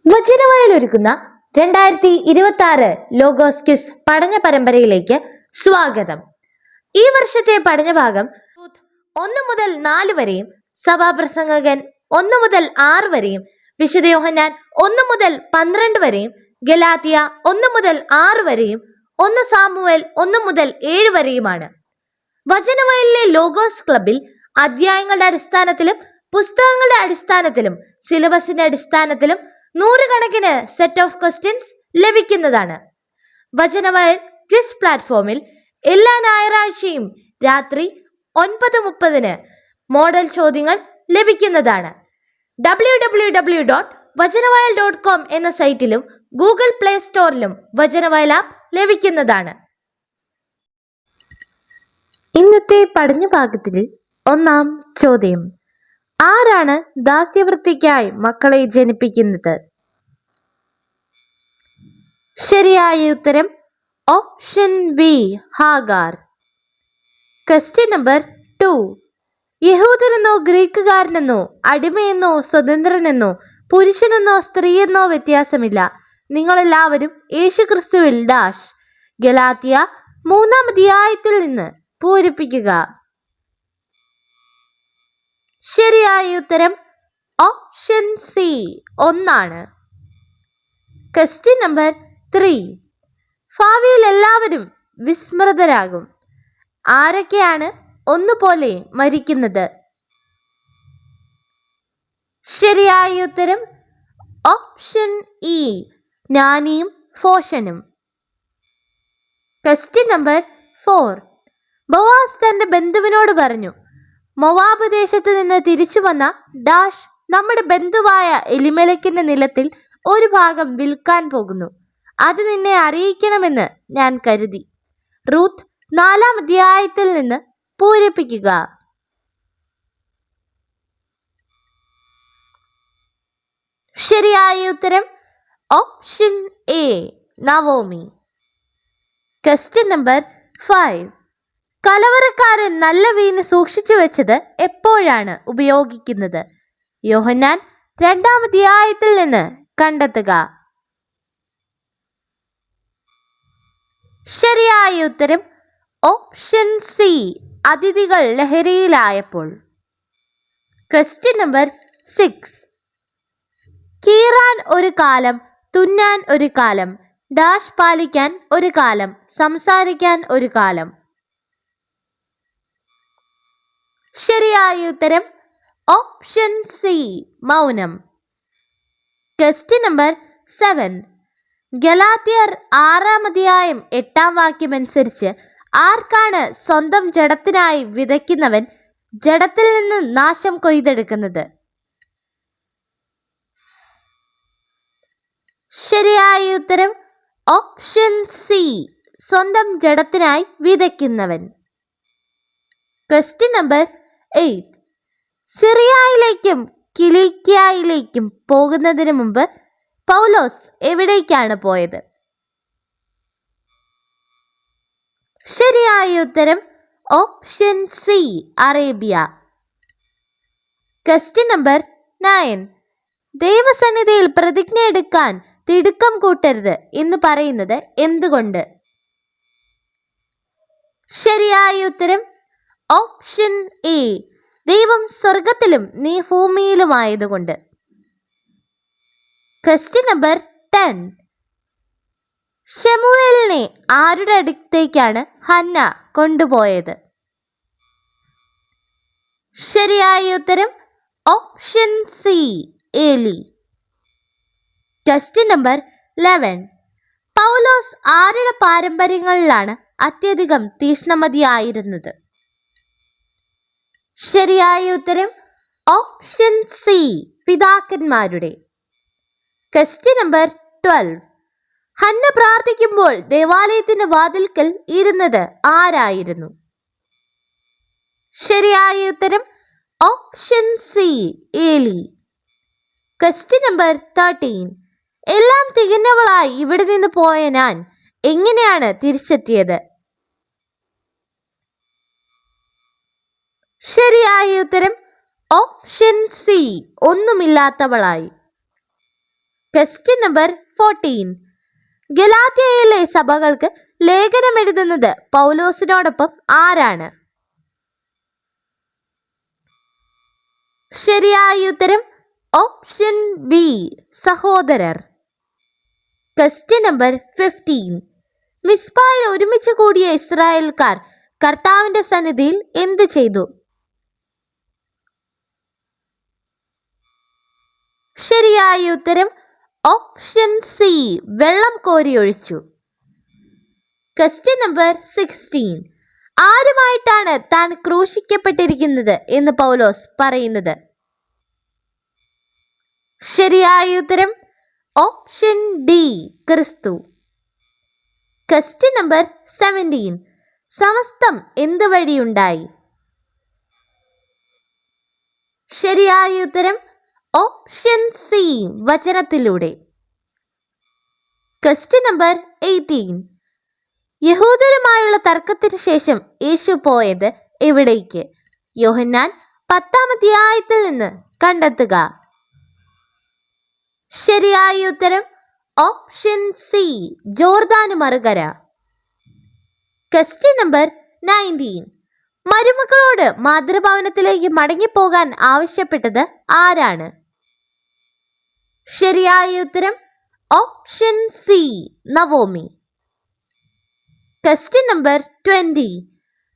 വചനവയൽ ഒരുക്കുന്ന 2026 logos quiz പഠന പരമ്പരയിലേക്ക് സ്വാഗതം. ഈ വർഷത്തെ പഠനഭാഗം 1 മുതൽ 4 വരെയും, സഭാപ്രസംഗകൻ 1 മുതൽ 6 വരെയും, വിശുദ്ധ യോഹന്നാൻ 1 മുതൽ 12 വരെയും, ഗലാത്യ 1 മുതൽ 6 വരെയും, 1 സാമുവേൽ 1 മുതൽ 7 വരെയുമാണ്. വചനവയലിലെ ലോഗോസ് ക്ലബിൽ അധ്യായങ്ങളുടെ അടിസ്ഥാനത്തിലും പുസ്തകങ്ങളുടെ അടിസ്ഥാനത്തിലും സിലബസിന്റെ അടിസ്ഥാനത്തിലും 100 കണക്കിന് സെറ്റ് ഓഫ് ക്വസ്റ്റ്യൻസ് ലഭിക്കുന്നതാണ്. വചനവയൽ ക്വിസ് പ്ലാറ്റ്ഫോമിൽ എല്ലാ ഞായറാഴ്ചയും രാത്രി 9:30 മോഡൽ ചോദ്യങ്ങൾ ലഭിക്കുന്നതാണ്. www.vajanavayal.com എന്ന സൈറ്റിലും ഗൂഗിൾ പ്ലേ സ്റ്റോറിലും വചനവയൽ ആപ്പ് ലഭിക്കുന്നതാണ്. ഇന്നത്തെ പഠനഭാഗത്തിൽ 1-ാം ചോദ്യം: ആരാണ് ദാസ്യവൃത്തിക്കായി മക്കളെ ജനിപ്പിക്കുന്നത്? ശരിയായ ഉത്തരം option B, Hagar. Question number 2: യഹൂദനെന്നോ ഗ്രീക്കുകാരനെന്നോ അടിമയെന്നോ സ്വതന്ത്രനെന്നോ പുരുഷനെന്നോ സ്ത്രീയെന്നോ വ്യത്യാസമില്ല, നിങ്ങളെല്ലാവരും യേശുക്രിസ്തുവിൽ ഡാഷ്. ഗലാത്യ 3-ാം അധ്യായത്തിൽ നിന്ന് പൂരിപ്പിക്കുക. ശരിയായ ഉത്തരം ഓപ്ഷൻ സി, 1. ക്വസ്റ്റ്യൻ നമ്പർ 3: ഭാവിയിൽ എല്ലാവരും വിസ്മൃതരാകും, ആരൊക്കെയാണ് ഒന്നുപോലെ മരിക്കുന്നത്? ശരിയായ ഉത്തരം ഓപ്ഷൻ ഇ, ജ്ഞാനിയും ഭോഷനും. ക്വസ്റ്റ്യൻ നമ്പർ 4: ബോവാസ് തന്റെ ബന്ധുവിനോട് പറഞ്ഞു, മോവാബ് ദേശത്ത് നിന്ന് തിരിച്ചു വന്ന ഡാഷ് നമ്മുടെ ബന്ധുവായ എലിമേലെക്കിന്റെ നിലത്തിൽ ഒരു ഭാഗം വിൽക്കാൻ പോകുന്നു, അത് നിന്നെ അറിയിക്കണമെന്ന് ഞാൻ കരുതി. റൂത്ത് 4-ാം അധ്യായത്തിൽ നിന്ന് പൂരിപ്പിക്കുക. ശരിയായ ഉത്തരം option A, Naomi. Question number 5: കലവറക്കാരൻ നല്ല വീഞ്ഞ് സൂക്ഷിച്ചു വെച്ചത് എപ്പോഴാണ് ഉപയോഗിക്കുന്നത്? യോഹന്നാൻ 2-ാം അധ്യായത്തിൽ നിന്ന് കണ്ടെത്തുക. ശരിയായ ഉത്തരം ഓപ്ഷൻ സി, അതിഥികൾ ലഹരിയിലായപ്പോൾ. ക്വസ്റ്റ്യൻ നമ്പർ 6: കീറാൻ ഒരു കാലം, തുന്നാൻ ഒരു കാലം, ഡാഷ് പാലിക്കാൻ ഒരു കാലം, സംസാരിക്കാൻ ഒരു കാലം. ശരിയായ ഉത്തരം ഓപ്ഷൻ സി, മൗനം. ക്വസ്റ്റ്യൻ നമ്പർ 7: ഗലാത്യർ 6-ാം അധ്യായം 8-ാം വാക്യം അനുസരിച്ച് ആർക്കാണ് സ്വന്തം ജഡത്തിനായി വിതയ്ക്കുന്നവൻ ജഡത്തിൽ നിന്ന് നാശം കൊയ്തെടുക്കുന്നത്? ശരിയായ ഉത്തരം ഓപ്ഷൻ സി, സ്വന്തം ജഡത്തിനായി വിതയ്ക്കുന്നവൻ. ക്വസ്റ്റ്യൻ നമ്പർ 8: സിറിയയിലേക്കും കിലിക്കിയയിലേക്കും പോകുന്നതിന് മുമ്പ് പൗലോസ് എവിടേക്കാണ് പോയത്? ശരിയായ ഉത്തരം option C, Arabia. Question number 9: ദൈവസന്നിധിയിൽ പ്രതിജ്ഞ എടുക്കാൻ തിടുക്കം കൂട്ടരുത് എന്ന് പറയുന്നത് എന്തുകൊണ്ട്? ശരിയായ ഉത്തരം ഓപ്ഷൻ എ, ദൈവം സ്വർഗത്തിലും നീ ഭൂമിയിലുമായതുകൊണ്ട്. ക്വസ്റ്റ്യൻ നമ്പർ 10: ശമൂവേലിനെ ആരുടെ അടുത്തേക്കാണ് ഹന്ന കൊണ്ടുപോയത്? ശരിയായ ഉത്തരം ഓപ്ഷൻ സി, ഏലി. ക്വസ്റ്റ്യൻ നമ്പർ 11: പൗലോസ് ആരുടെ പാരമ്പര്യങ്ങളിലാണ് അത്യധികം തീക്ഷ്ണമതിയായിരുന്നത്? ശരിയായ ഉത്തരം ഓപ്ഷൻ സി, പിതാക്കന്മാരുടെ. ക്വസ്റ്റ്യൻ നമ്പർ 12: ഹന്ന പ്രാർത്ഥിക്കുമ്പോൾ ദേവാലയത്തിന്റെ വാതിൽക്കൽ ഇരുന്നത് ആരായിരുന്നു? ശരിയായ ഉത്തരം ഓപ്ഷൻ സി, ഏലി. ക്വസ്റ്റ്യൻ നമ്പർ 13: എല്ലാം തികഞ്ഞവളായി ഇവിടെ നിന്ന് പോയ ഞാൻ എങ്ങനെയാണ് തിരിച്ചെത്തിയത്? ശരിയായ ഉത്തരം ഓപ്ഷൻ സി, ഒന്നുമില്ലാത്തവളായി. Question number 14. ഗലാത്യയിലെ സഭകൾക്ക് ലേഖനം എഴുതുന്നത് പൗലോസിനോടൊപ്പം ആരാണ്? ശരിയായ ഉത്തരം ഓപ്ഷൻ ബി, സഹോദരർ. Question number 15. മിസ്പായിൽ ഒരുമിച്ച് കൂടിയ ഇസ്രായേൽക്കാർ കർത്താവിന്റെ സന്നിധിയിൽ എന്ത് ചെയ്തു? ശരിയായ ഉത്തരം ഓപ്ഷൻ സി, വെള്ളം കോരിയൊഴിച്ചു. Question number 16. ആരുമായിട്ടാണ് താൻ ക്രൂശിക്കപ്പെട്ടിരിക്കുന്നത് എന്ന് പൗലോസ് പറയുന്നത്? ശരിയായ ഉത്തരം ഓപ്ഷൻ ഡി, ക്രിസ്തു. Question number 17. സമസ്തം എന്ത് വഴിയുണ്ടായി? ശരിയായ ഉത്തരം ഓപ്ഷൻ സി, വചനത്തിലൂടെ. Question number 18. യഹൂദരുമായുള്ള തർക്കത്തിന് ശേഷം യേശു പോയത് എവിടേക്ക്? യോഹന്നാൻ 10-ാം അധ്യായത്തിൽ നിന്ന് കണ്ടെത്തുക. ശരിയായ ഉത്തരം ഓപ്ഷൻ സി, ജോർദാന് മറുകര. Question number 19. മരുമക്കളോട് മാതൃഭവനത്തിലേക്ക് മടങ്ങിപ്പോകാൻ ആവശ്യപ്പെട്ടത് ആരാണ്? ശരിയായ ഉത്തരം option C, Naomi. Question number 20.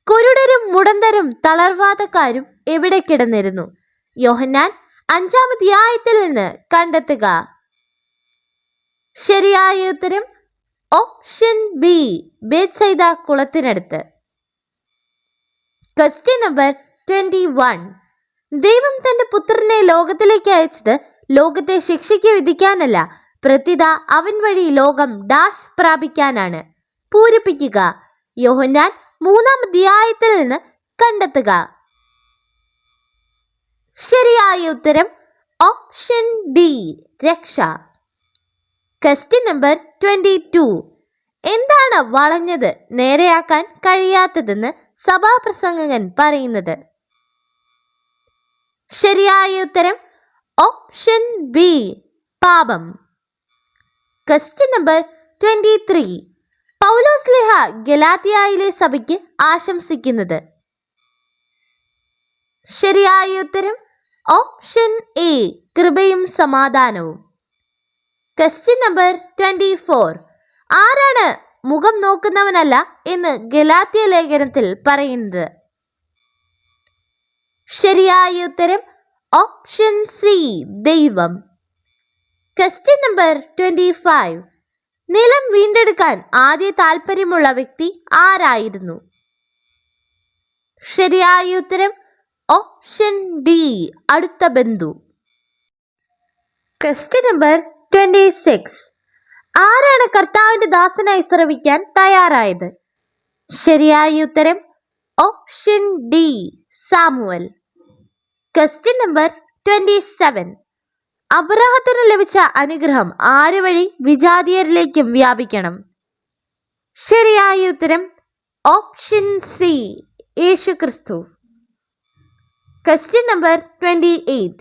കുരുടരും മുടന്തരും തളർവാദക്കാരും എവിടെ കിടന്നിരുന്നു? യോഹന്നാൻ 5-ാം അധ്യായത്തിൽ നിന്ന് കണ്ടെത്തുക. ശരിയായ ഉത്തരം ഓപ്ഷൻ ബി, ബേത്സൈദ കുളത്തിനടുത്ത്. Question number 21. ദൈവം തന്റെ പുത്രനെ ലോകത്തിലേക്ക് അയച്ചത് ലോകത്തെ ശിക്ഷയ്ക്ക് വിധിക്കാനല്ല, പ്രത്യുത അവൻ വഴി ലോകം ഡാഷ് പ്രാപിക്കാനാണ്. പൂരിപ്പിക്കുക. യോഹന്നാൻ 3-ാം അധ്യായത്തിൽ നിന്ന് കണ്ടെത്തുക. ശരിയായ ഉത്തരം ഓപ്ഷൻ ഡി, രക്ഷ. Question number 22. എന്താണ് വളഞ്ഞത് നേരെയാക്കാൻ കഴിയാത്തതെന്ന് സഭാപ്രസംഗകൻ പറയുന്നത്? ശരിയായ ഉത്തരം ഓപ്ഷൻ ബി, പാപം. Question number 23. പൗലോസ് ലേഖ ഗലാത്യയിലെ സഭയ്ക്ക് ആശംസിക്കുന്നത്? ശരിയായ ഉത്തരം ഓപ്ഷൻ എ, കൃപയും സമാധാനവും. Question number 24. ആരാണ് മുഖം നോക്കുന്നവനല്ല എന്ന് ഗലാത്യ ലേഖനത്തിൽ പറയുന്നത്? ശരിയായ ഉത്തരം ഓപ്ഷൻ സി, ദൈവം. Question number 25. നിലം വീണ്ടെടുക്കാൻ ആദ്യ താല്പര്യമുള്ള വ്യക്തി ആരായിരുന്നു? ശരിയായ ഉത്തരം ഓപ്ഷൻ ഡി, അടുത്ത ബന്ധു. Question number 26. ആരാണ് കർത്താവിന്റെ ദാസനായി ശ്രവിക്കാൻ തയ്യാറായത്? ശരിയായ ഉത്തരം option D, Samuel. Question number 27. അബ്രാഹത്തിന് ലഭിച്ച അനുഗ്രഹം ആര് വഴി വിജാതീയരിലേക്കും വ്യാപിക്കണം? ശരിയായ ഉത്തരം ഓപ്ഷൻ സി, യേശുക്രിസ്തു. Question number 28.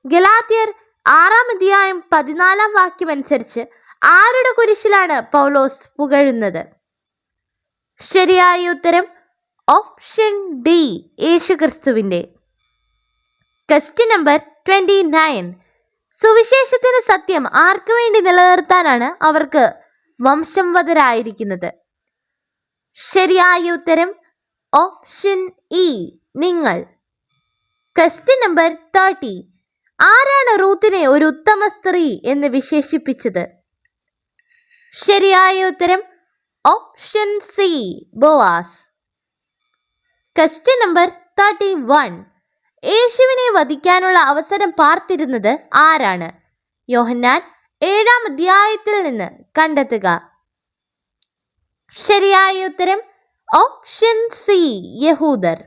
ഗലാത്യർ 6-ാം അധ്യായം 14-ാം വാക്യം അനുസരിച്ച് ആരുടെ കുരിശിലാണ് പൗലോസ് പുകഴുന്നത്? ശരിയായ ഉത്തരം ഓപ്ഷൻ ഡി, യേശുക്രിസ്തുവിൻ്റെ. Question number 29. സുവിശേഷത്തിന് സത്യം ആർക്കു വേണ്ടി നിലനിർത്താനാണ് അവർക്ക് വംശംവദരായിരിക്കുന്നത്? ശരിയായ ഉത്തരം ഓപ്ഷൻ ഇ, നിങ്ങൾ. Question number 30. ആരാണ് റൂത്തിനെ ഒരു ഉത്തമ സ്ത്രീ എന്ന് വിശേഷിപ്പിച്ചത്? ശരിയായ ഉത്തരം option C, Boaz. Question number 31. യേശുവിനെ വധിക്കാനുള്ള അവസരം പാർത്തിരുന്നത് ആരാണ്? യോഹന്നാൻ 7-ാം അധ്യായത്തിൽ നിന്ന് കണ്ടെത്തുക. ശരിയായ ഉത്തരം ഓപ്ഷൻ സി, യഹൂദർ.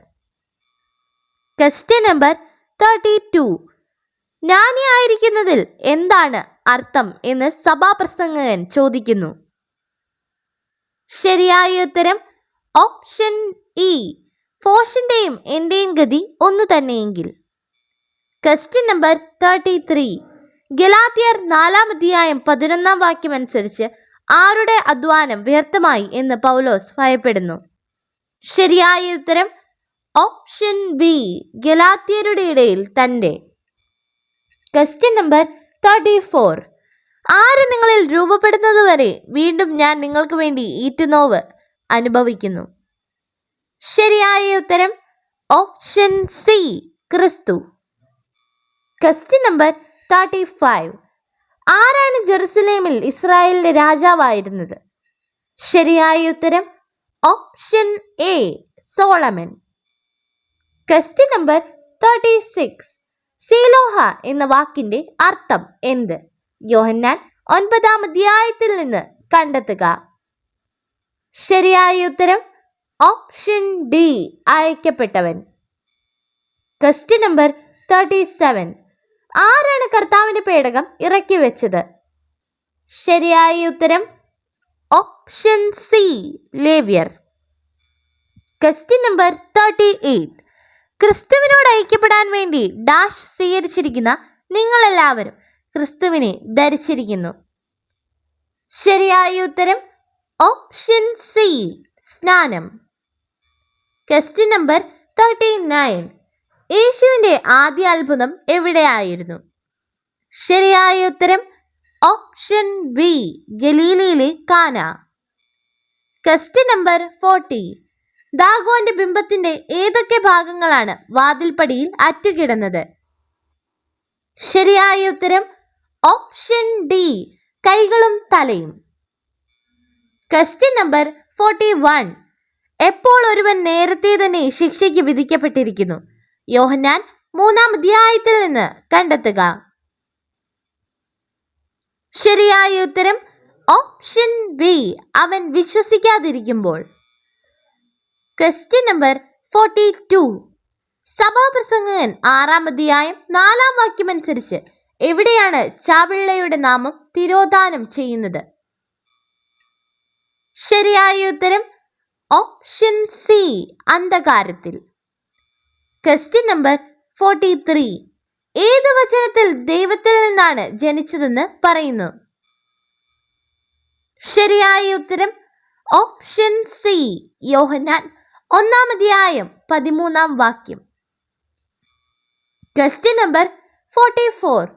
Question number 32. ജ്ഞാനിയായിരിക്കുന്നതിൽ എന്താണ് അർത്ഥം എന്ന് സഭാപ്രസംഗകൻ ചോദിക്കുന്നു? ശരിയായ ഉത്തരം ഓപ്ഷൻ ഇ, ഫോഷിന്റെയും എന്റെയും ഗതി ഒന്നു തന്നെയെങ്കിൽ. Question number 33. ഗലാത്യർ 4:11 അനുസരിച്ച് ആരുടെ അധ്വാനം വ്യർത്ഥമായി എന്ന് പൗലോസ് ഭയപ്പെടുന്നു? ശരിയായ ഉത്തരം ഓപ്ഷൻ ബി, ഗലാത്യരുടെ ഇടയിൽ തൻ്റെ. Question number 34. ആര് നിങ്ങളിൽ രൂപപ്പെടുന്നതുവരെ വീണ്ടും ഞാൻ നിങ്ങൾക്ക് വേണ്ടി ഈറ്റുനോവ് അനുഭവിക്കുന്നു? ശരിയായ ഉത്തരം ഓപ്ഷൻ സി, ക്രിസ്തു. Question number 35. ആരാണ് ജെറുസലേമിൽ ഇസ്രായേലിന്റെ രാജാവായിരുന്നത്? ശരിയായ ഉത്തരം option A, Solomon. Question number 36. സീലോഹ എന്ന വാക്കിന്റെ അർത്ഥം എന്ത്? യോഹന്നാൻ 9 നിന്ന് കണ്ടെത്തുക. ശരിയായ ഉത്തരം ഓപ്ഷൻ ഡി, അയക്കപ്പെട്ടവൻ. Question number 37. ആരാണ് കർത്താവിന്റെ പേടകം ഇറക്കി വെച്ചത്? ശരിയായ ഉത്തരം ഓപ്ഷൻ സി, ലേവ്യർ. Question number 38. ക്രിസ്തുവിനോട് ഐക്യപ്പെടാൻ വേണ്ടി ഡാഷ് സ്വീകരിച്ചിരിക്കുന്ന നിങ്ങളെല്ലാവരും ക്രിസ്തുവിനെ ധരിച്ചിരിക്കുന്നു. ശരിയായ ഉത്തരം ഓപ്ഷൻ സി, സ്നാനം. Question number 39. യേശുവിൻ്റെ ആദ്യ അത്ഭുതം എവിടെയായിരുന്നു? ശരിയായ ഉത്തരം ഓപ്ഷൻ ബി, ഗലീലയിലെ കാന. Question number 40. ദാഗോന്റെ ബിംബത്തിന്റെ ഏതൊക്കെ ഭാഗങ്ങളാണ് വാതിൽപ്പടിയിൽ അറ്റുകിടന്നത്? ശരിയായ ഉത്തരം ഓപ്ഷൻ ഡി, കൈകളും തലയും. Question number 41. എപ്പോൾ ഒരുവൻ നേരത്തെ തന്നെ ശിക്ഷയ്ക്ക് വിധിക്കപ്പെട്ടിരിക്കുന്നു? യോഹന്നാൻ 3 നിന്ന് കണ്ടെത്തുക. ശരിയായ ഉത്തരം ഓപ്ഷൻ ബി, അവൻ വിശ്വസിക്കാതിരിക്കുമ്പോൾ. Question number 42. സഭാപ്രസംഗകൻ 6 അനുസരിച്ച് എവിടെയാണ് ചാപിള്ളയുടെ നാമം തിരോധാനം ചെയ്യുന്നത്? ശരിയായ ഉത്തരം ഓപ്ഷൻ സി, അന്ധകാരത്തിൽ. Question number 43. ഏത് വചനത്തിൽ ദൈവത്തിൽ നിന്നാണ് ജനിച്ചതെന്ന് പറയുന്നു? ശരിയായ ഉത്തരം ഓപ്ഷൻ സി, യോഹന്നാൻ 1:13. Question number 44.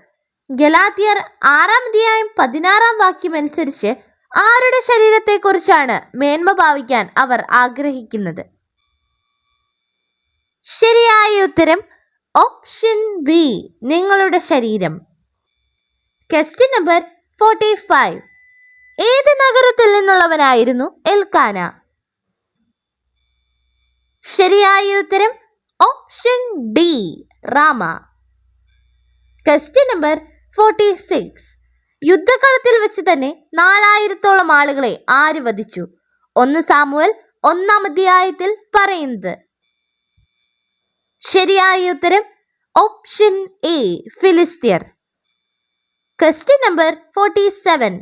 ഗലാത്യർ 6:16 അനുസരിച്ച് ആരുടെ ശരീരത്തെക്കുറിച്ചാണ് മേന്മ ഭാവിക്കാൻ അവർ ആഗ്രഹിക്കുന്നത്? ശരിയായ ഉത്തരം ഓപ്ഷൻ ബി, നിങ്ങളുടെ ശരീരം. Question number 45. ഏത് നഗരത്തിൽ നിന്നുള്ളവനായിരുന്നു എൽക്കാന? ശരിയായ ഉത്തരം option D, Ramah. Question number 46. യുദ്ധകളത്തിൽ വെച്ച് തന്നെ 4000-ഓളം ആളുകളെ ആര് വധിച്ചു? 1 സാമുവേൽ 1 പറയുന്നത്. ശരിയായ ഉത്തരം ഓപ്ഷൻ എ, ഫിലിസ്ത്യർ. Question number 47.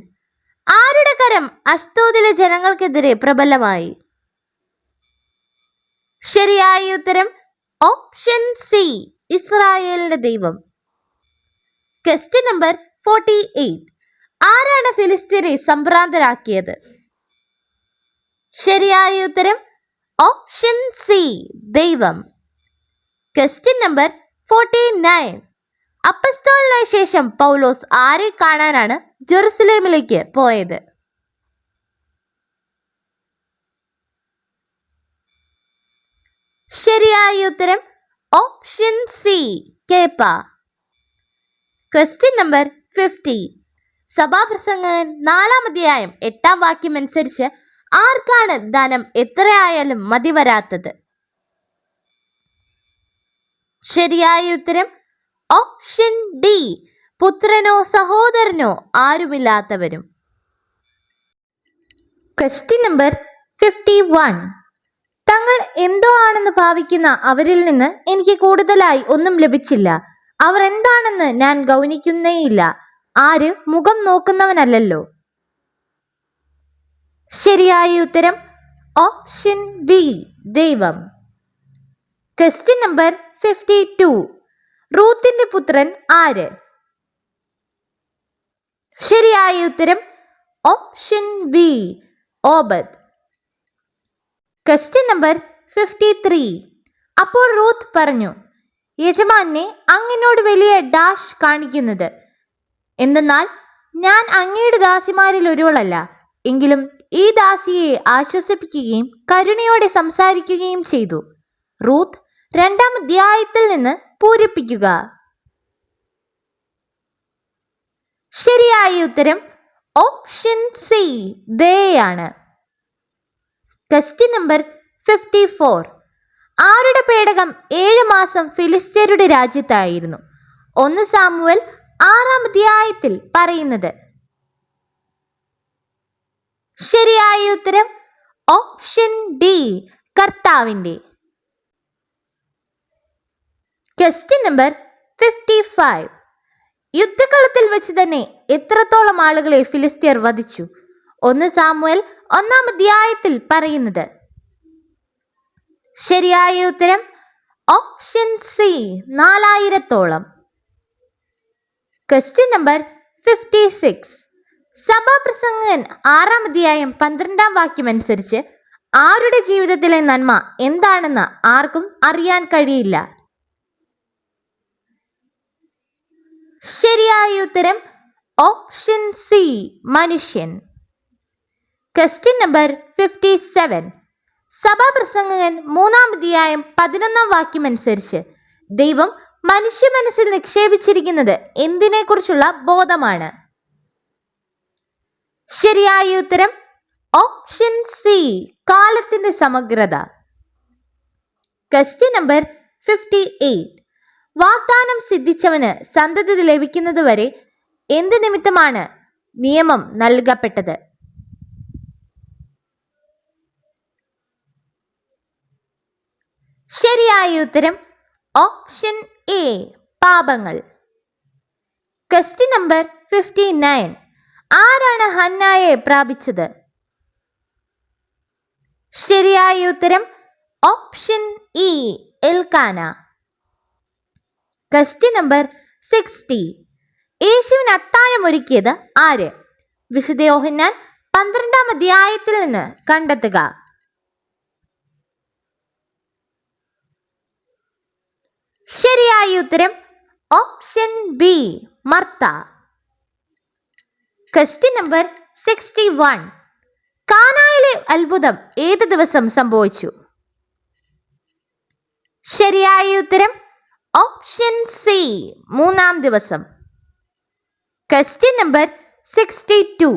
ആരുടെ കരം അഷ്തോദിലെ ജനങ്ങൾക്കെതിരെ പ്രബലമായി? ശരിയായ ഉത്തരം ഓപ്ഷൻ സി, ഇസ്രായേലിന്റെ ദൈവം. Question number 48. ആരാണ് ഫിലിസ്ത്യരെ സംഭ്രാന്തരാക്കിയത്? ശരിയായ ഉത്തരം ഓപ്ഷൻ സി, ദൈവം. Question number 49. അപ്പസ്തോലനായ ശേഷം പൗലോസ് ആരെ കാണാനാണ് ജെറുസലേമിലേക്ക് പോയത്? ശരിയായ ഉത്തരം ഓപ്ഷൻ സി, കേപ്പ. Question number 50. സഭാപ്രസംഗകൻ 4:8 അനുസരിച്ച് ആർക്കാണ് ധനം എത്രയായാലും മതി വരാത്തത്? ശരിയായ ഉത്തരം ഓപ്ഷൻ ഡി, പുത്രനോ സഹോദരനോ ആരുമില്ലാത്തവരും. Question number 51. തങ്ങൾ എന്തോ ആണെന്ന് ഭാവിക്കുന്ന അവരിൽ നിന്ന് എനിക്ക് കൂടുതലായി ഒന്നും ലഭിച്ചില്ല. അവർ എന്താണെന്ന് ഞാൻ ഗൗനിക്കുന്നേയില്ല. ആര് മുഖം നോക്കുന്നവനല്ലല്ലോ. ശരിയായ ഉത്തരം ഓപ്ഷൻ ബി, ദൈവം. Question number 52. റൂത്തിന്റെ പുത്രൻ ആര്? ശരിയായ ഉത്തരം option B Obed. Question number 53. അപ്പോൾ റൂത്ത് പറഞ്ഞു, യജമാനെ അങ്ങനോട് വലിയ ഡാഷ് കാണിക്കുന്നത് എന്തെന്നാൽ ഞാൻ അങ്ങയുടെ ദാസിമാരിൽ ഒരുവളല്ല. എങ്കിലും ഈ ദാസിയെ ആശ്വസിപ്പിക്കുകയും കരുണയോടെ സംസാരിക്കുകയും ചെയ്തു. റൂത്ത് 2-ാം അധ്യായത്തിൽ നിന്ന് പൂരിപ്പിക്കുക. ശരിയായ ഉത്തരം ഓപ്ഷൻ സി ദയാണ്. Question number 54. ആരുടെ പേടകം 7 മാസം ഫിലിസ്ത്യരുടെ രാജ്യത്തായിരുന്നു? 1 സാമുവേൽ 6-ാം അധ്യായത്തിൽ പറയുന്നത്. ശരിയായ ഉത്തരം ഓപ്ഷൻ ഡി കർത്താവിൻ്റെ. Question number 55. യുദ്ധക്കളത്തിൽ വെച്ച് തന്നെ എത്രത്തോളം ആളുകളെ ഫിലിസ്ത്യർ വധിച്ചു? 1 സാമുവേൽ 1-ാം അധ്യായത്തിൽ പറയുന്നത്. ശരിയായ ഉത്തരം ഓപ്ഷൻ സി 4000-ഓളം. Question number 56. സഭാപ്രസംഗകൻ 6-ാം അധ്യായം 12-ാം വാക്യം അനുസരിച്ച് ആരുടെ ജീവിതത്തിലെ നന്മ എന്താണെന്ന് ആർക്കും അറിയാൻ കഴിയില്ല? ശരിയായ ഉത്തരം ഓപ്ഷൻ സി മനുഷ്യൻ. Question number 57. സഭാപ്രസംഗകൻ 3-ാം അധ്യായം 11-ാം വാക്യം അനുസരിച്ച് ദൈവം മനുഷ്യ മനസ്സിൽ നിക്ഷേപിച്ചിരിക്കുന്നത് എന്തിനെക്കുറിച്ചുള്ള ബോധമാണ്? ശരിയായ ഉത്തരം ഓപ്ഷൻ സി കാലത്തിന്റെ സമഗ്രത. Question number 58. വാഗ്ദാനം സിദ്ധിച്ചവന് സന്തതി ലഭിക്കുന്നത് വരെ എന്ത് നിമിത്തമാണ് നിയമം നൽകപ്പെട്ടത്? ശരിയായ ഉത്തരം ഓപ്ഷൻ എ പാപങ്ങൾ. Question number 59. ആരാണ് ഹന്നായെ പ്രാപിച്ചത്? ശരിയായ ഉത്തരം option E Elkanah. Question number 60. യേശുവിന് അത്താഴം ഒരുക്കിയത് ആര്? വിശുദ്ധ യോഹന്നാൻ 12-ാം അധ്യായത്തിൽ നിന്ന് കണ്ടെത്തുക. ശരിയായ ഉത്തരം option B Martha. Question number 61. കാനായിലെ അത്ഭുതം ഏത് ദിവസം സംഭവിച്ചു? ശരിയായ ഉത്തരം ഓപ്ഷൻ സി 3-ാം ദിവസം. Question number 62.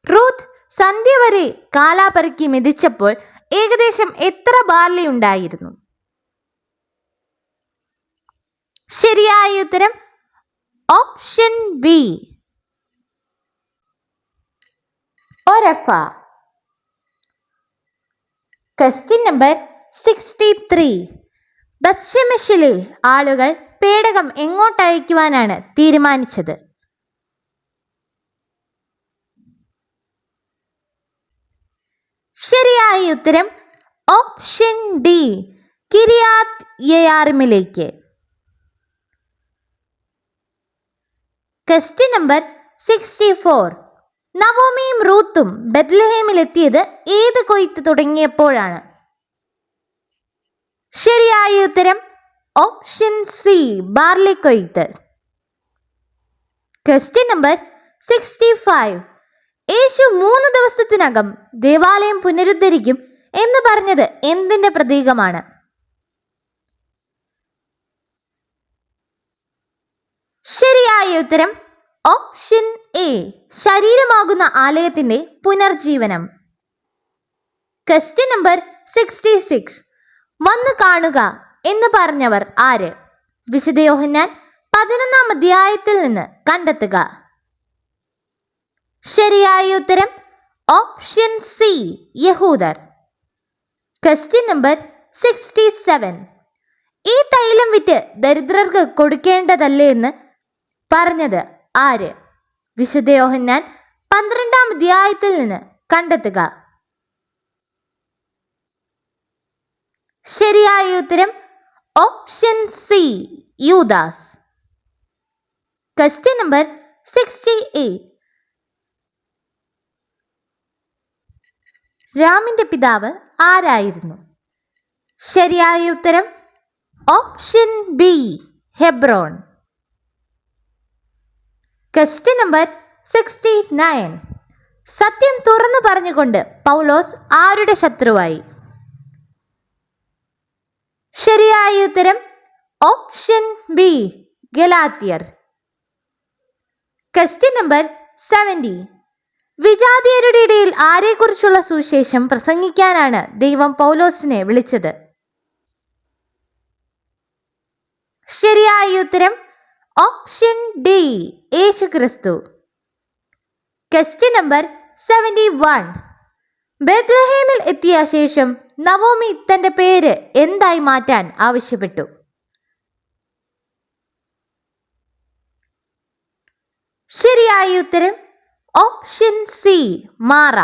റൂത്ത് സന്ധ്യ വരെ കാലാപെറുക്കി മെതിച്ചപ്പോൾ ഏകദേശം എത്ര ബാർലി ഉണ്ടായിരുന്നു? ശരിയായ ഉത്തരം ഓപ്ഷൻ ബി ഒരഫ. Question number 63. ബത്ശെമെശിലെ ആളുകൾ പേടകം എങ്ങോട്ടയക്കുവാനാണ് തീരുമാനിച്ചത്? ശരിയായ ഉത്തരം ഓപ്ഷൻ ഡി കിരിയാത്ത് യെയാറിമിലേക്ക്. Question number 64. നവോമിയും റൂത്തും ബെത്ലഹേമിലെത്തിയത് ഏത് കൊയ്ത്ത് തുടങ്ങിയപ്പോഴാണ്? ശരിയായ ഉത്തരം ഓപ്ഷൻ സി ബാർലി കൊയ്ത്ത്. Question number 65. യേശു 3 ദിവസത്തിനകം ദേവാലയം പുനരുദ്ധരിക്കും എന്ന് പറഞ്ഞത് എന്തിന്റെ പ്രതീകമാണ്? ശരിയായ ഉത്തരം ഓപ്ഷൻ എ ശരീരമാകുന്ന ആലയത്തിന്റെ പുനർജീവനം. Question number 66. വന്നു കാണുക എന്ന് പറഞ്ഞവർ ആര്? വിശുദ്ധ യോഹന്നാൻ 11-ാം അധ്യായത്തിൽ നിന്ന് കണ്ടെത്തുക. ശരിയായ ഉത്തരം ഓപ്ഷൻ സി യഹൂദർ. Question number 67. ഈ തൈലം വിറ്റ് ദരിദ്രർക്ക് കൊടുക്കേണ്ടതല്ലേ എന്ന് പറഞ്ഞത് ആര്? വിശുദ്ധ യോഹന്നാൻ 12-ാം അധ്യായത്തിൽ നിന്ന് കണ്ടെത്തുക. ശരിയായ ഉത്തരം ഓപ്ഷൻ സി യൂദാസ്. Question number 68. രാമിന്റെ പിതാവ് ആരായിരുന്നു? ശരിയായ ഉത്തരം option B Hebron. Question number 69. സത്യം തുറന്നു പറഞ്ഞുകൊണ്ട് പൗലോസ് ആരുടെ ശത്രുവായി? ശരിയായ ഉത്തരം ഓപ്ഷൻ ബി ഗലാത്യർ. Question number 70. വിജാതിയരുടെ ഇടയിൽ ആരെക്കുറിച്ചുള്ള സുവിശേഷം പ്രസംഗിക്കാനാണ് ദൈവം പൗലോസിനെ വിളിച്ചത്? ശരിയായ ഉത്തരം ഓപ്ഷൻ ഡി യേശുക്രിസ്തു. Question number 71. ബെത്ലഹേമിൽ എത്തിയ ശേഷം നവോമി തന്റെ പേര് എന്തായി മാറ്റാൻ ആവശ്യപ്പെട്ടു? ശരിയായ ഉത്തരം option C Mara.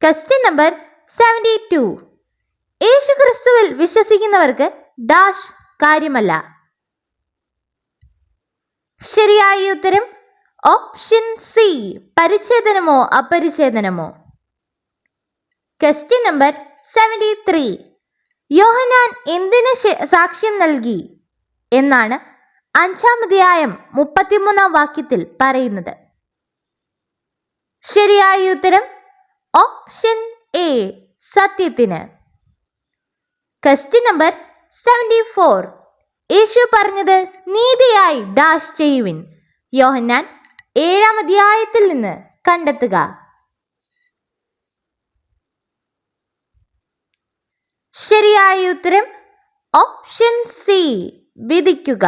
Question number 72. യേശുക്രിസ്തുവിൽ വിശ്വസിക്കുന്നവർക്ക് ഡാഷ് കാര്യമല്ല. ശരിയായ ഉത്തരം ഓപ്ഷൻ സി പരിച്ഛേദനമോ അപരിച്ഛേദനമോ. Question number 73. യോഹന്നാൻ എന്തിന് സാക്ഷ്യം നൽകി എന്നാണ് 5-ാം അധ്യായം 33-ാം വാക്യത്തിൽ പറയുന്നത്? ശരിയായ ഉത്തരം ഓപ്ഷൻ എ സത്യത്തിന്. Question number 74. യേശു പറഞ്ഞത് നീതിയായി ഡാഷ് ചെയ്യുവിൻ. യോഹന്നാൻ 7-ാം അധ്യായത്തിൽ നിന്ന് കണ്ടെത്തുക. ശരിയായ ഉത്തരം ഓപ്ഷൻ സി വിധിക്കുക.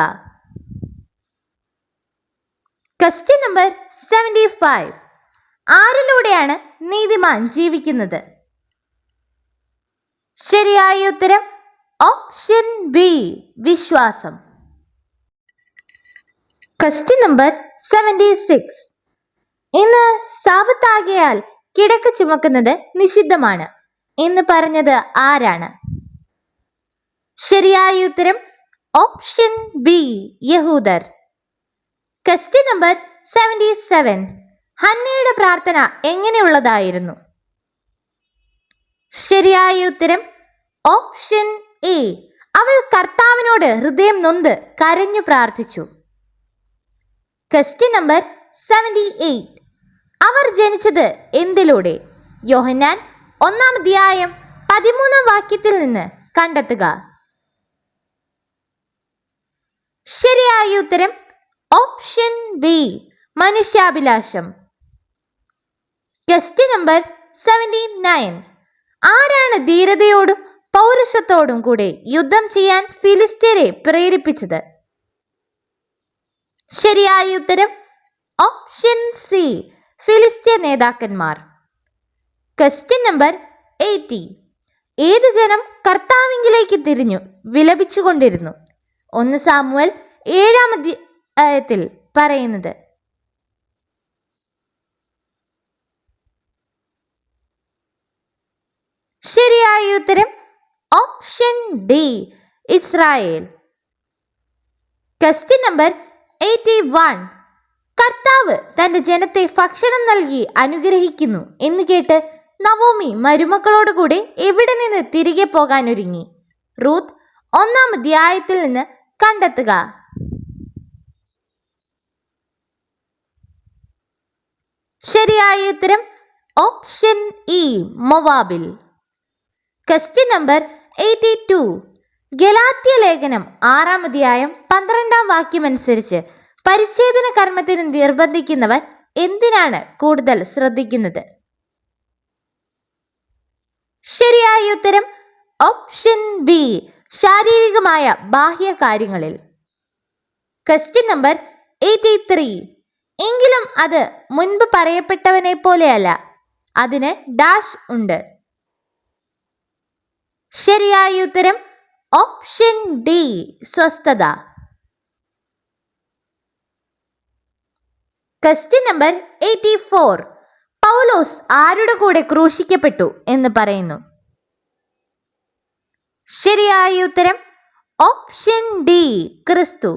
Question number 75. ആരിലൂടെയാണ് നീതിമാൻ ജീവിക്കുന്നത്? ശരിയായ ഉത്തരം ഓപ്ഷൻ ബി വിശ്വാസം. Question number 76. ഇന്ന് സാബത്താകയാൽ കിടക്ക ചുമക്കുന്നത് നിഷിദ്ധമാണ് എന്ന് പറഞ്ഞത് ആരാണ്? ശരിയായ ഉത്തരം ഓപ്ഷൻ ബി യഹൂദർ. Question number 77. ഹന്നയുടെ പ്രാർത്ഥന എങ്ങനെയുള്ളതായിരുന്നു? ശരിയായ ഉത്തരം ഓപ്ഷൻ എ അവൾ കർത്താവിനോട് ഹൃദയം നൊന്ത് കരഞ്ഞു പ്രാർത്ഥിച്ചു. Question number 78. അവർ ജനിച്ചത് എന്തിലൂടെ? യോഹന്നാൻ 1-ാം അധ്യായം 13-ാം വാക്യത്തിൽ നിന്ന് കണ്ടെത്തുക. ശരിയായ ഉത്തരം ഓപ്ഷൻ ബി മനുഷ്യാഭിലാഷം. Question number 79. ആരാണ് ധീരതയോടും പൗരുഷത്തോടും കൂടെ യുദ്ധം ചെയ്യാൻ ഫിലിസ്ത്യരെ പ്രേരിപ്പിച്ചത്? ശരിയായ ഉത്തരം ഓപ്ഷൻ സി ഫിലിസ്ത്യ നേതാക്കന്മാർ. Question number 80. ഏത് ജനം കർത്താവിങ്കിലേക്ക് തിരിഞ്ഞു വിലപിച്ചുകൊണ്ടിരുന്നു? 1 സാമുവേൽ 7-ാം അധ്യായത്തിൽ പറയുന്നത്? ശരിയായ ഉത്തരം option D Israel. Question number 81. കർത്താവ് തന്റെ ജനത്തെ ഭക്ഷണം നൽകി അനുഗ്രഹിക്കുന്നു എന്ന് കേട്ട് നവോമി മരുമക്കളോടുകൂടെ എവിടെ നിന്ന് തിരികെ പോകാനൊരുങ്ങി? റൂത്ത് 1-ാം അധ്യായത്തിൽ നിന്ന് കണ്ടെത്തുക. ശരിയായ ഉത്തരം ഓപ്ഷൻ ഇ മൊവാബിൽ. Question number 82. ഗലാത്യ ലേഖനം 6-ാം അധ്യായം 12-ാം വാക്യമനുസരിച്ച് പരിച്ഛേദന കർമ്മത്തിന് നിർബന്ധിക്കുന്നവർ എന്തിനാണ് കൂടുതൽ ശ്രദ്ധിക്കുന്നത്? ശരിയായ ഉത്തരം ഓപ്ഷൻ ബി ശാരീരികമായ ബാഹ്യ കാര്യങ്ങളിൽ. Question number 83. എങ്കിലും അത് മുൻപ് പറയപ്പെട്ടവനെ പോലെയല്ല, അതിന് ഡാഷ് ഉണ്ട്. ശരിയായ ഉത്തരം ഓപ്ഷൻ ഡി സ്വസ്ഥത. Question number 84. പൗലോസ് ആരുടെ കൂടെ ക്രൂശിക്കപ്പെട്ടു എന്ന് പറയുന്നു? ശരിയായ ഉത്തരം ഓപ്ഷൻ ഡി ക്രിസ്തു.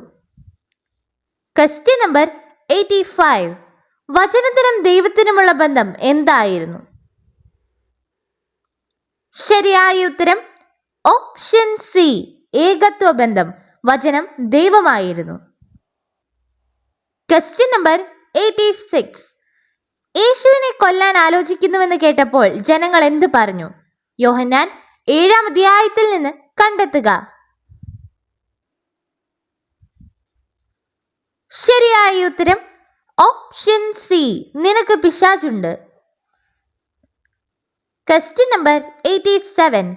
Question number 85. വചനത്തിനും ദൈവത്തിനുമുള്ള ബന്ധം എന്തായിരുന്നു? ശരിയായ ഉത്തരം ഓപ്ഷൻ സി ഏകത്വ ബന്ധം. വചനം ദൈവമായിരുന്നു. Question number 86. യേശുവിനെ കൊല്ലാൻ ആലോചിക്കുന്നുവെന്ന് കേട്ടപ്പോൾ ജനങ്ങൾ എന്ത് പറഞ്ഞു? യോഹന്നാൻ 7-ാം അധ്യായത്തിൽ നിന്ന് കണ്ടെത്തുക. ശരിയായ ഉത്തരം ഓപ്ഷൻ സി നിനക്ക് പിശാചുണ്ട്. Question number 87.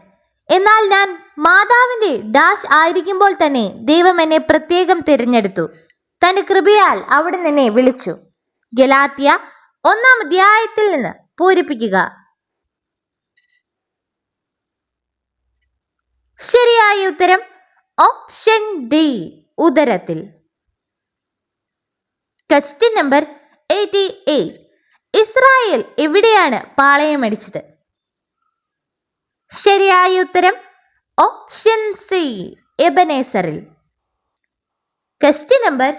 എന്നാൽ ഞാൻ മാതാവിന്റെ ഡാഷ് ആയിരിക്കുമ്പോൾ തന്നെ ദൈവം എന്നെ പ്രത്യേകം തിരഞ്ഞെടുത്തു. തന്റെ കൃപയാൽ അവിടെ എന്നെ വിളിച്ചു. ഗലാത്യ 1-ാം അധ്യായത്തിൽ നിന്ന് പൂരിപ്പിക്കുക. ശരിയായ ഉത്തരം ഓപ്ഷൻ ഡി ഉദരത്തിൽ. Question number 88. ഇസ്രായേൽ എവിടെയാണ് പാളയമടിച്ചത്? ശരിയായ ഉത്തരം ഓപ്ഷൻ സി എബനേസറിൽ. Question number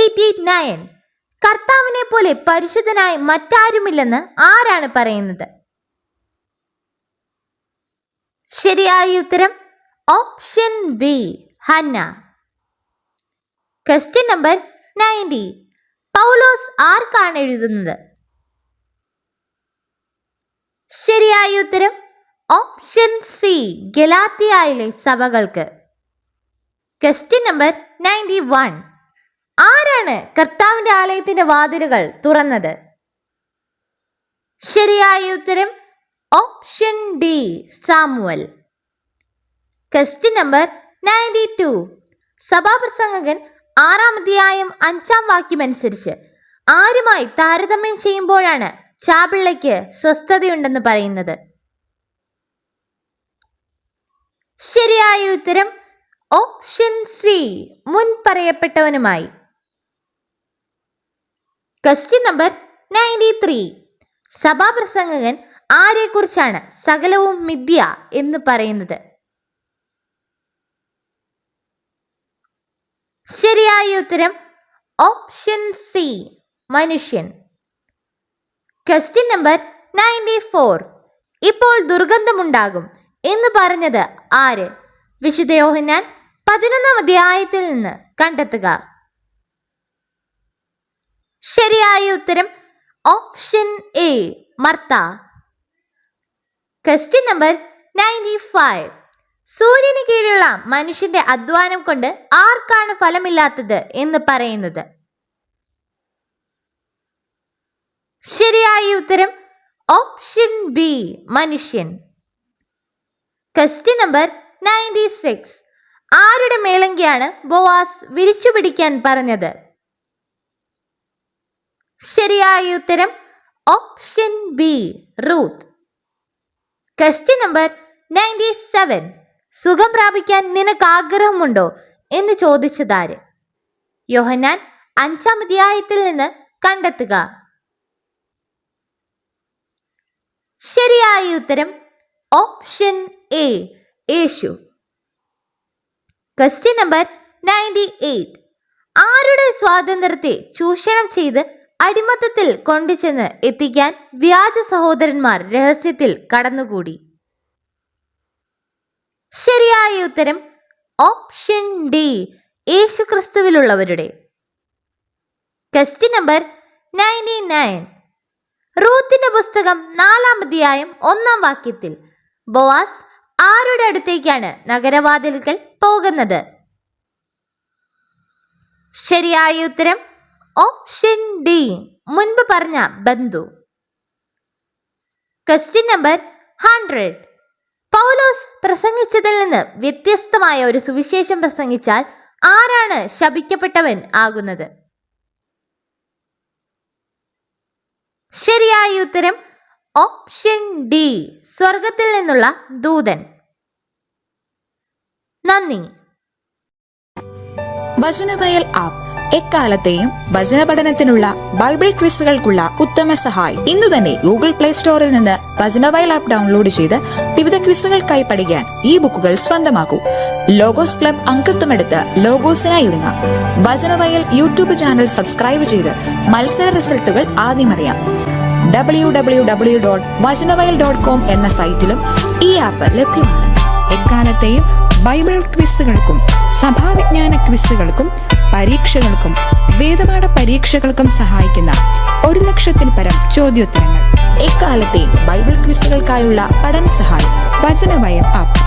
89. കർത്താവിനെ പോലെ പരിശുദ്ധനായി മറ്റാരുമില്ലെന്ന് ആരാണ് പറയുന്നത്? ശരിയായ ഉത്തരം option B Hannah. Question number 90. പൗലോസ് ആർക്കാണ് എഴുതുന്നത്? ശരിയായ ഉത്തരം ഓപ്ഷൻ സി ഗലാത്യയിലെ സഭകൾക്ക്. Question number 91. ആരാണ് കർത്താവിന്റെ ആലയത്തിന്റെ വാതിലുകൾ തുറന്നത്? ശരിയായ ഉത്തരം option D Samuel. Question number 92. സഭാപ്രസംഗകൻ 6-ാം അധ്യായം 5-ാം വാക്യം അനുസരിച്ച് ആരുമായി താരതമ്യം ചെയ്യുമ്പോഴാണ് ചാപിള്ളയ്ക്ക് സ്വസ്ഥതയുണ്ടെന്ന് പറയുന്നത്? ശരിയായ ഉത്തരം ഓപ്ഷൻ സി മുൻ പറയപ്പെട്ടവനുമായി. Question number 93. സഭാപ്രസംഗകൻ ആരെക്കുറിച്ചാണ് സകലവും മിഥ്യ എന്ന് പറയുന്നത്? ശരിയായ ഉത്തരം ഓപ്ഷൻ സി മനുഷ്യൻ. Question number 94. ഇപ്പോൾ ദുർഗന്ധമുണ്ടാകും എന്ന് പറഞ്ഞത് ആര്? വിശുദ്ധ യോഹന്നാൻ 11-ാം അധ്യായത്തിൽ നിന്ന് കണ്ടെത്തുക. ശരിയായ ഉത്തരം option A Martha. Question number 95. സൂര്യന് കീഴിലുള്ള മനുഷ്യന്റെ അധ്വാനം കൊണ്ട് ആർക്കാണ് ഫലമില്ലാത്തത് എന്ന് പറയുന്നത്? ശരിയായ ഉത്തരം ഓപ്ഷൻ ബി മനുഷ്യൻ. Question number 96. ആരുടെ മേലങ്കിയാണ് ബോവാസ് വിരിച്ചു പിടിക്കാൻ പറഞ്ഞത്? ശരിയായ ഉത്തരം option B Ruth. Question number 97. സുഖം പ്രാപിക്കാൻ നിനക്ക് ആഗ്രഹമുണ്ടോ എന്ന് ചോദിച്ചതാര്? യോഹന്നാൻ 5-ാം അധ്യായത്തിൽ നിന്ന് കണ്ടെത്തുക. ശരിയായ ഉത്തരം ഓപ്ഷൻ എ യേശു. Question number 98. ആരുടെ സ്വാതന്ത്ര്യത്തെ ചൂഷണം ചെയ്ത് അടിമത്തത്തിൽ കൊണ്ടുചെന്ന് എത്തിക്കാൻ വ്യാജ സഹോദരന്മാർ രഹസ്യത്തിൽ കടന്നുകൂടി? ശരിയായ ഉത്തരം ഓപ്ഷൻ ഡി യേശുക്രിസ്തുവിലുള്ളവരുടെ. Question number 99. റൂത്തിന്റെ പുസ്തകം 4-ാം അധ്യായം 1-ാം വാക്യത്തിൽ ബോവാസ് ആരുടെ അടുത്തേക്കാണ് നഗരവാതിൽക്കൽ പോകുന്നത്? ശരിയായ ഉത്തരം ഓപ്ഷൻ ഡി മുൻപ് പറഞ്ഞ ബന്ധു. Question number 100. പൗലോസ് പ്രസംഗിച്ചതിൽ നിന്ന് വ്യത്യസ്തമായ ഒരു സുവിശേഷം പ്രസംഗിച്ചാൽ ആരാണ് ശപിക്കപ്പെട്ടവൻ ആകുന്നത്? ശരിയായ ഉത്തരം ഓപ്ഷൻ ഡി സ്വർഗത്തിൽ നിന്നുള്ള ദൂതൻ. നന്ദി. വചനവയൽ ആപ്പ് എക്കാലത്തെയും വചന പഠനത്തിനുള്ള ബൈബിൾ ക്വിസുകൾക്കുള്ള ഉത്തമ സഹായി. ഇന്നു തന്നെ ഗൂഗിൾ പ്ലേ സ്റ്റോറിൽ നിന്ന് വചനവയൽ ആപ്പ് ഡൗൺലോഡ് ചെയ്ത് വിവിധ ക്വിസുകൾക്കായി പഠിക്കാൻ ഈ ബുക്കുകൾ സ്വന്തമാക്കൂ. ലോഗോസ് ക്ലബ് അംഗത്വമെടുത്ത് ലോഗോസിനായി ഒരുങ്ങാം. വചനവയൽ യൂട്യൂബ് ചാനൽ സബ്സ്ക്രൈബ് ചെയ്ത് മത്സര റിസൾട്ടുകൾ ആദ്യം അറിയാം. www.vajanavayal.com എന്ന സൈറ്റിലും ഈ ആപ്പ് ലഭ്യമാണ്. എക്കാലത്തെയും ബൈബിൾ ക്വിസുകൾക്കും സഭാവിജ്ഞാന ക്വിസുകൾക്കും പരീക്ഷകൾക്കും വേദപാഠ പരീക്ഷകൾക്കും സഹായിക്കുന്ന 1,00,000-ൽ പരം ചോദ്യോത്തരങ്ങൾ. എക്കാലത്തെയും ബൈബിൾ ക്വിസുകൾക്കായുള്ള പഠന സഹായം വചനവയൽ ആപ്പ്.